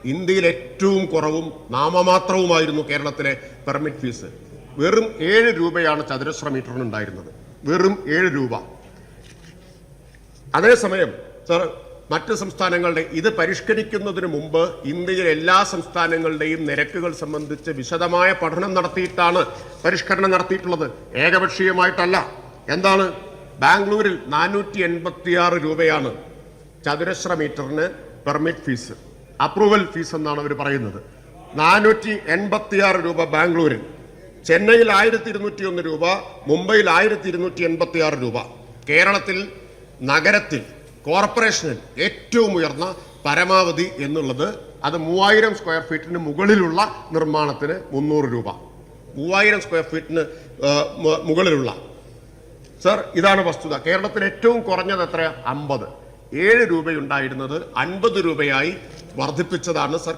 ഇന്ത്യയിൽ ഏറ്റവും കുറവും നാമമാത്രവുമായിരുന്നു കേരളത്തിലെ പെർമിറ്റ് ഫീസ്. വെറും 7 രൂപയാണ് ചതുരശ്ര മീറ്ററിന് ഉണ്ടായിരുന്നത്. വെറും 7 രൂപ. അതേസമയം സർ, മറ്റ് സംസ്ഥാനങ്ങളുടെ ഇത് പരിഷ്കരിക്കുന്നതിന് മുമ്പ് ഇന്ത്യയിലെ എല്ലാ സംസ്ഥാനങ്ങളുടെയും നിരക്കുകൾ സംബന്ധിച്ച് വിശദമായ പഠനം നടത്തിയിട്ടാണ് പരിഷ്കരണം നടത്തിയിട്ടുള്ളത്, ഏകപക്ഷീയമായിട്ടല്ല. എന്താണ്? ബാംഗ്ലൂരിൽ 486 രൂപയാണ് ചതുരശ്ര മീറ്ററിന് പെർമിറ്റ് ഫീസ്, അപ്രൂവൽ ഫീസ് എന്നാണ് അവർ പറയുന്നത്. 486 രൂപ ബാംഗ്ലൂരിൽ. ചെന്നൈയിൽ 1201 രൂപ, മുംബൈയിൽ 1286 രൂപ. കേരളത്തിൽ നഗരത്തിൽ കോർപ്പറേഷനിൽ ഏറ്റവും ഉയർന്ന പരമാവധി എന്നുള്ളത് അത് 3000 സ്ക്വയർ ഫീറ്റിന് മുകളിലുള്ള നിർമ്മാണത്തിന് 300 രൂപ. 3000 സ്ക്വയർ ഫീറ്റിന് മുകളിലുള്ള. സർ, ഇതാണ് വസ്തുത. കേരളത്തിൽ ഏറ്റവും കുറഞ്ഞത് എത്രയാ? 50. 7 രൂപയുണ്ടായിരുന്നത് 50 രൂപയായി വർദ്ധിപ്പിച്ചതാണ് സർ